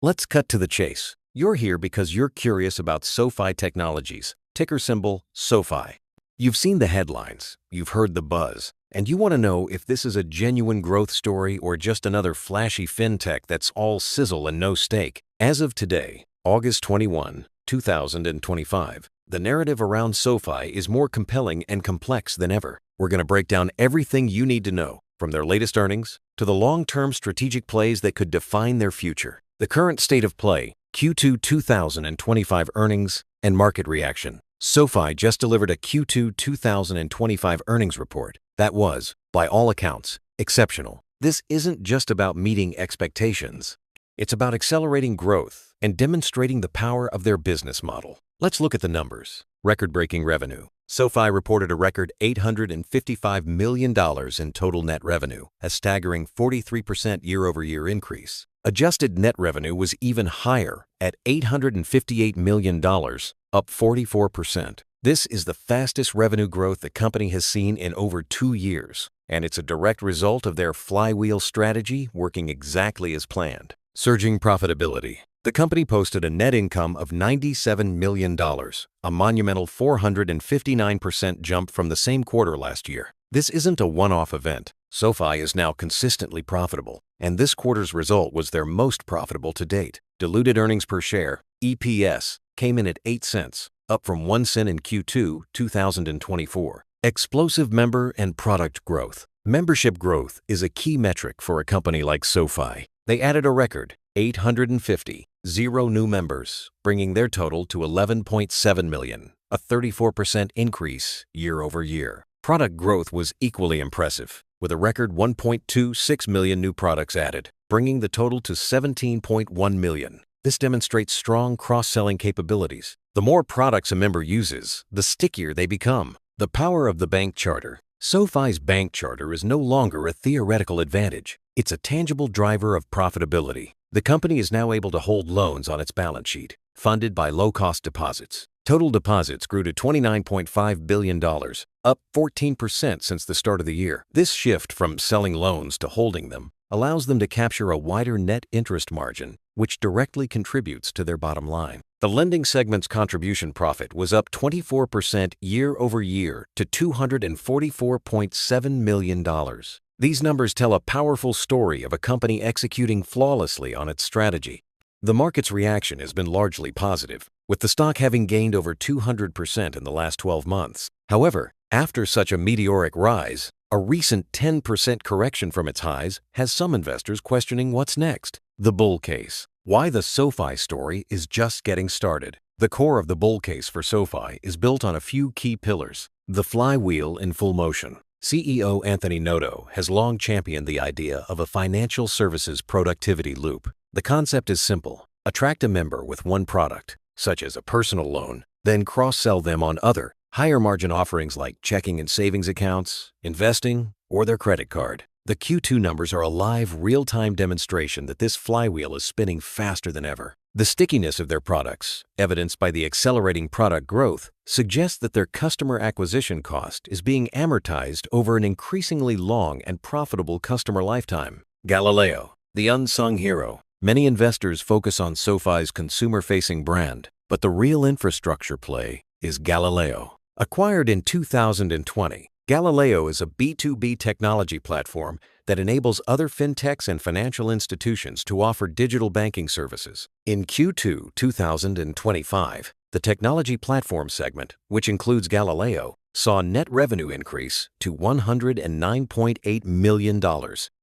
Let's cut to the chase. You're here because you're curious about SoFi Technologies, ticker symbol SoFi. You've seen the headlines, you've heard the buzz, and you want to know if this is a genuine growth story or just another flashy fintech that's all sizzle and no steak. As of today, August 21, 2025, the narrative around SoFi is more compelling and complex than ever. We're going to break down everything you need to know, from their latest earnings to the long-term strategic plays that could define their future. The current state of play, Q2 2025 earnings, and market reaction. SoFi just delivered a Q2 2025 earnings report that was, by all accounts, exceptional. This isn't just about meeting expectations. It's about accelerating growth and demonstrating the power of their business model. Let's look at the numbers. Record-breaking revenue. SoFi reported a record $855 million in total net revenue, a staggering 43% year-over-year increase. Adjusted net revenue was even higher at $858 million, up 44%. This is the fastest revenue growth the company has seen in over 2 years, and it's a direct result of their flywheel strategy working exactly as planned. Surging profitability. The company posted a net income of $97 million, a monumental 459% jump from the same quarter last year. This isn't a one-off event. SoFi is now consistently profitable, and this quarter's result was their most profitable to date. Diluted earnings per share, EPS, came in at 8 cents, up from 1 cent in Q2 2024. Explosive member and product growth. Membership growth is a key metric for a company like SoFi. They added a record 850 new members, bringing their total to 11.7 million, a 34% increase year over year. Product growth was equally impressive, with a record 1.26 million new products added, bringing the total to 17.1 million. This demonstrates strong cross-selling capabilities. The more products a member uses, the stickier they become. The power of the bank charter. SoFi's bank charter is no longer a theoretical advantage. It's a tangible driver of profitability. The company is now able to hold loans on its balance sheet, funded by low-cost deposits. Total deposits grew to $29.5 billion, up 14% since the start of the year. This shift from selling loans to holding them allows them to capture a wider net interest margin, which directly contributes to their bottom line. The lending segment's contribution profit was up 24% year over year to $244.7 million. These numbers tell a powerful story of a company executing flawlessly on its strategy. The market's reaction has been largely positive, with the stock having gained over 200% in the last 12 months. However, after such a meteoric rise, a recent 10% correction from its highs has some investors questioning what's next. The bull case. Why the SoFi story is just getting started. The core of the bull case for SoFi is built on a few key pillars. The flywheel in full motion. CEO Anthony Noto has long championed the idea of a financial services productivity loop. The concept is simple. Attract a member with one product, such as a personal loan, then cross-sell them on other, higher-margin offerings like checking and savings accounts, investing, or their credit card. The Q2 numbers are a live, real-time demonstration that this flywheel is spinning faster than ever. The stickiness of their products, evidenced by the accelerating product growth, suggests that their customer acquisition cost is being amortized over an increasingly long and profitable customer lifetime. Galileo, the unsung hero. Many investors focus on SoFi's consumer-facing brand, but the real infrastructure play is Galileo. Acquired in 2020, Galileo is a B2B technology platform that enables other fintechs and financial institutions to offer digital banking services. In Q2 2025, the technology platform segment, which includes Galileo, saw net revenue increase to $109.8 million.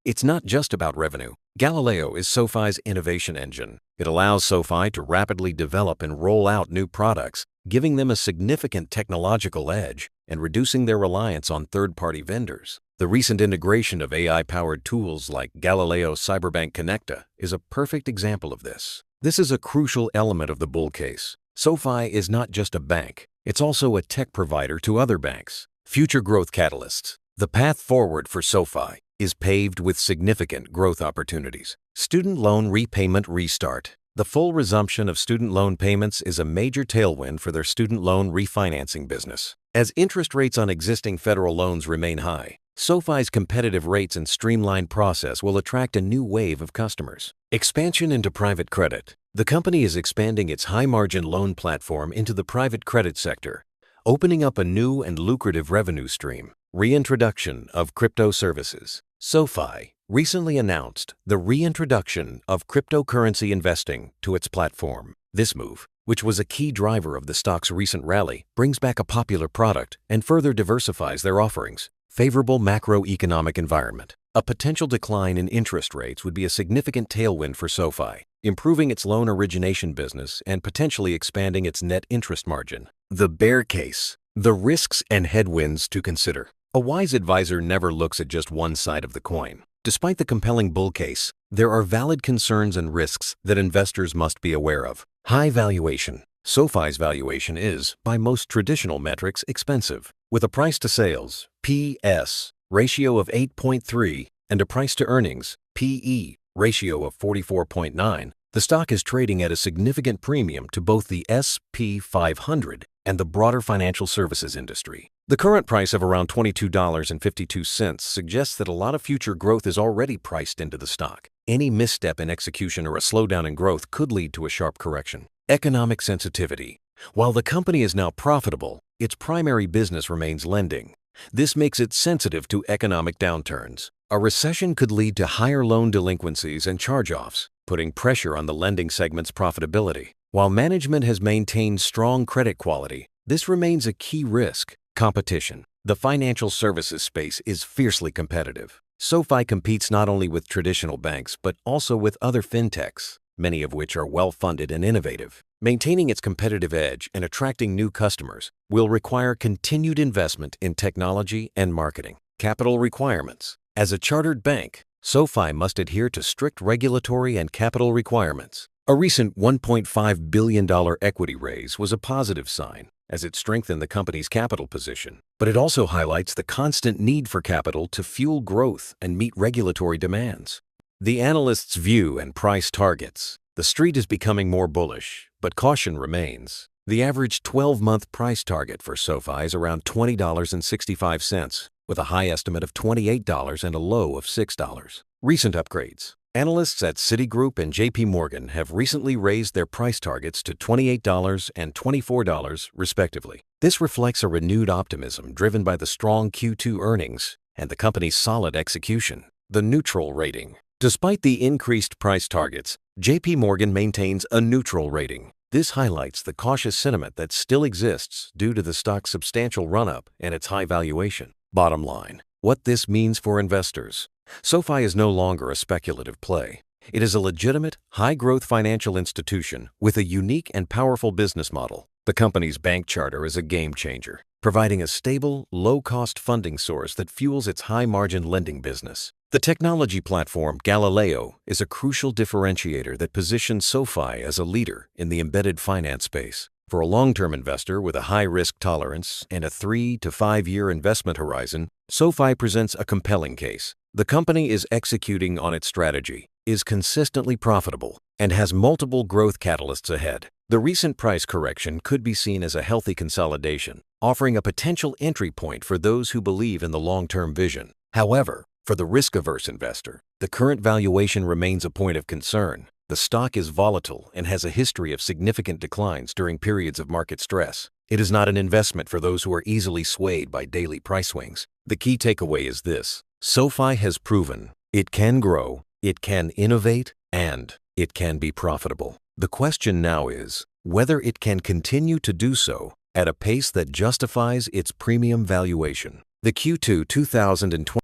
It's not just about revenue. Galileo is SoFi's innovation engine. It allows SoFi to rapidly develop and roll out new products, giving them a significant technological edge and reducing their reliance on third-party vendors. The recent integration of AI-powered tools like Galileo Cyberbank Connecta is a perfect example of this. This is a crucial element of the bull case. SoFi is not just a bank, it's also a tech provider to other banks. Future growth catalysts. The path forward for SoFi is paved with significant growth opportunities. Student loan repayment restart. The full resumption of student loan payments is a major tailwind for their student loan refinancing business. As interest rates on existing federal loans remain high, SoFi's competitive rates and streamlined process will attract a new wave of customers. Expansion into private credit. The company is expanding its high-margin loan platform into the private credit sector, opening up a new and lucrative revenue stream. Reintroduction of crypto services. SoFi recently announced the reintroduction of cryptocurrency investing to its platform. This move, which was a key driver of the stock's recent rally, brings back a popular product and further diversifies their offerings. Favorable macroeconomic environment. A potential decline in interest rates would be a significant tailwind for SoFi, improving its loan origination business and potentially expanding its net interest margin. The bear case. The risks and headwinds to consider. A wise advisor never looks at just one side of the coin. Despite the compelling bull case, there are valid concerns and risks that investors must be aware of. High valuation. SoFi's valuation is, by most traditional metrics, expensive. With a price-to-sales (PS) ratio of 8.3 and a price-to-earnings (PE) ratio of 44.9, the stock is trading at a significant premium to both the S&P 500 and the broader financial services industry. The current price of around $22.52 suggests that a lot of future growth is already priced into the stock. Any misstep in execution or a slowdown in growth could lead to a sharp correction. Economic sensitivity. While the company is now profitable, its primary business remains lending. This makes it sensitive to economic downturns. A recession could lead to higher loan delinquencies and charge-offs, putting pressure on the lending segment's profitability. While management has maintained strong credit quality, this remains a key risk. Competition. The financial services space is fiercely competitive. SoFi competes not only with traditional banks but also with other fintechs, many of which are well-funded and innovative. Maintaining its competitive edge and attracting new customers will require continued investment in technology and marketing. Capital requirements. As a chartered bank, SoFi must adhere to strict regulatory and capital requirements. A recent $1.5 billion equity raise was a positive sign, as it strengthened the company's capital position. But it also highlights the constant need for capital to fuel growth and meet regulatory demands. The analysts' view and price targets. The street is becoming more bullish, but caution remains. The average 12-month price target for SoFi is around $20.65, with a high estimate of $28 and a low of $6. Recent upgrades. Analysts at Citigroup and JP Morgan have recently raised their price targets to $28 and $24, respectively. This reflects a renewed optimism driven by the strong Q2 earnings and the company's solid execution. The neutral rating. Despite the increased price targets, JP Morgan maintains a neutral rating. This highlights the cautious sentiment that still exists due to the stock's substantial run-up and its high valuation. Bottom line. What this means for investors. SoFi is no longer a speculative play. It is a legitimate, high-growth financial institution with a unique and powerful business model. The company's bank charter is a game-changer, providing a stable, low-cost funding source that fuels its high-margin lending business. The technology platform Galileo is a crucial differentiator that positions SoFi as a leader in the embedded finance space. For a long-term investor with a high risk tolerance and a 3 to 5 year investment horizon, SoFi presents a compelling case. The company is executing on its strategy, is consistently profitable, and has multiple growth catalysts ahead. The recent price correction could be seen as a healthy consolidation, offering a potential entry point for those who believe in the long-term vision. However, for the risk-averse investor, the current valuation remains a point of concern. The stock is volatile and has a history of significant declines during periods of market stress. It is not an investment for those who are easily swayed by daily price swings. The key takeaway is this: SoFi has proven it can grow, it can innovate, and it can be profitable. The question now is whether it can continue to do so at a pace that justifies its premium valuation. The Q2 2020